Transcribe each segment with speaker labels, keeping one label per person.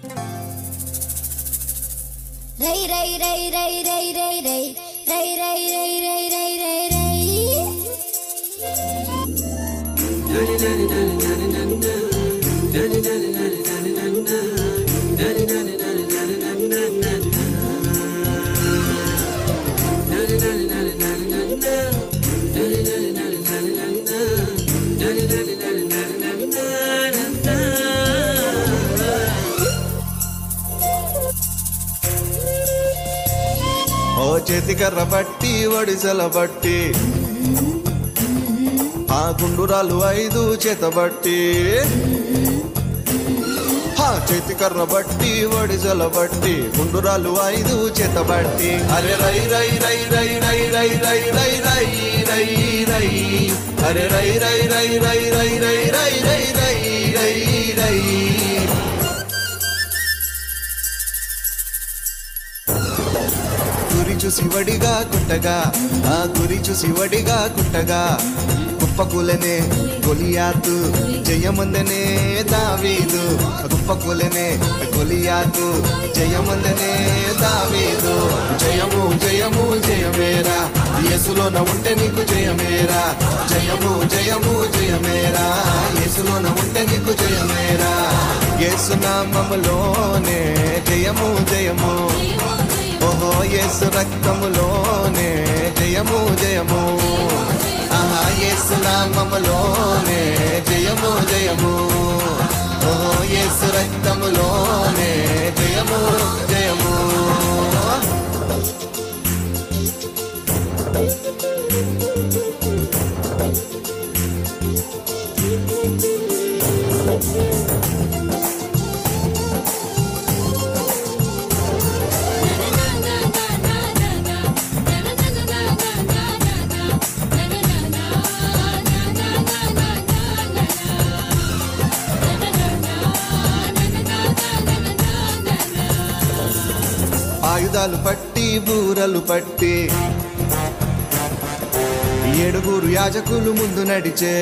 Speaker 1: రై రై రై రై రై రై రై రై రై రై రై రై రై రై
Speaker 2: ఓ చేతికర్ర బట్టి ఒడిసెల బట్టి ఆ గుండురాలు 5 చేతబట్టి చేతికర్ర బట్టి ఒడిసెల బట్టి గుండురాలు 5 చేతబట్టి అరే రై రై రై రై రై రై రై రై రై రై రై అరే రై రై రై రై రై రై రై రై రై రై రై గురి చూసి వడిగా కుట్టగా ఆ గురి చూసి వడిగా కుట్టగా కుప్పకూలనే గొలియాతు జయమందనే దావీదు కుప్పకూలనే గొలియాతు జయమందనే దావీదు జయము జయము జయమేరా యేసులోన ఉంటే నీకు జయమేరా జయము జయము జయమేరా యేసులోన ఉంటే నీకు జయమేరా యేసు నామములోనే జయము జయము ఓహో యేసు రక్తములోనే జయము జయము ఆహా యేసు నామములోనే జయము జయము ఓహో యేసు రక్తములోనే జయము జయము ఆయుధాలు పట్టి బూరలు పట్టి 7 యాజకులు ముందు నడిచే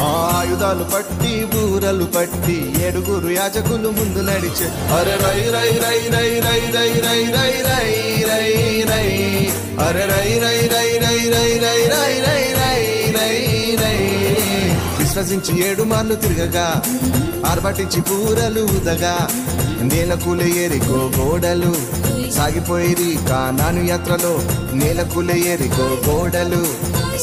Speaker 2: ఆయుధాలు పట్టి బూరలు పట్టి 7 యాజకులు ముందు నడిచే అరే రై రై రై రై రై రై రై రై రై రై రై అరే రై రై రై రై రై రై రై రై రై రై రై విశ్వసించి 7 మార్లు తిరగగా ఆర్భటించి బూరలు ఊదగా నేలకూలే ఎరికో గోడలు సాగిపోయిరి కానాను యాత్రలో నేలకూలే ఎరికో గోడలు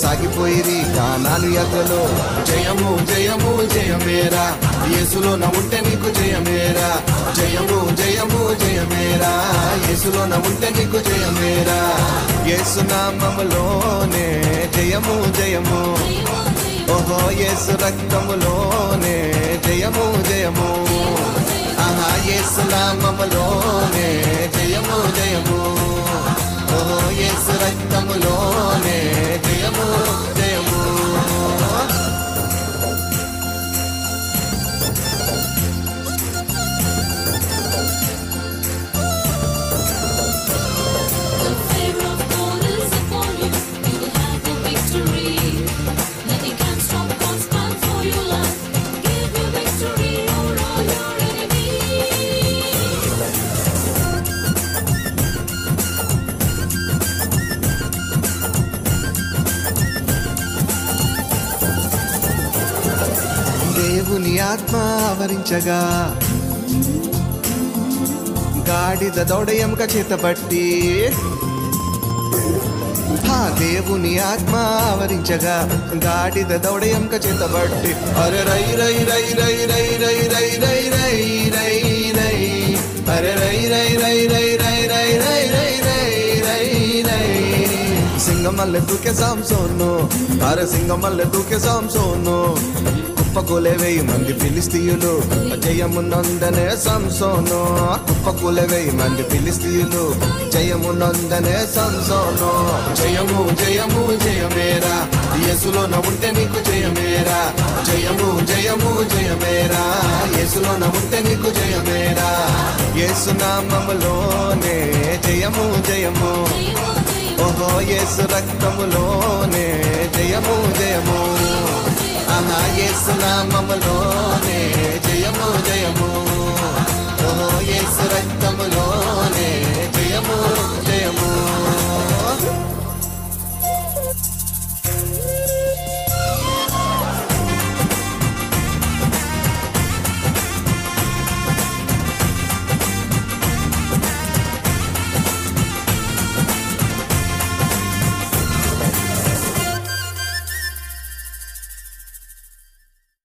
Speaker 2: సాగిపోయిరి కానాను యాత్రలో జయము జయము జయమేరా యేసులోన ఉంటే నీకు జయమేరా జయము జయము జయమేరా యేసులోన ఉంటే నీకు జయమేరా యేసు నామములోనే జయము జయము ఓహో యేసు రక్తములోనే జయము జయము ఆహా యేసు నామములోనే జయము జయము ఓహో యేసు రక్తములోనే జయము జయము దేవుని ఆత్మ ఆవరించగా గాడిద దౌడయంక చేతబట్టి దేవుని ఆత్మ ఆవరించగా గాడిద దౌడయంక చేతబట్టి అరే రై రై రై రై రై రై రై రై రై రై రై అరే రై రై రై రై రై రై రై రై రై రై రై సింగమల్లె దూకే సాంసోను అరే సింగమల్లె దూకే సాంసోను కుప్పకూలే 1000 మంది ఫిలిస్తీయులు జయమునందనే సంసోను కుప్పకూలే 1000 మంది ఫిలిస్తీయులు జయమునందనే సంసోను జయము జయము జయమేరా యేసులోన ఉంటే నీకు జయమేరా జయము జయము జయమేరా యేసులోన ఉంటే నీకు జయమేరా యేసు నామములోనే జయము జయము ఓహో యేసు రక్తములోనే జయము జయము ఆహా యేసు నామములోనే జయము జయము జయము ఓహో యేసు రక్తములోనే జయము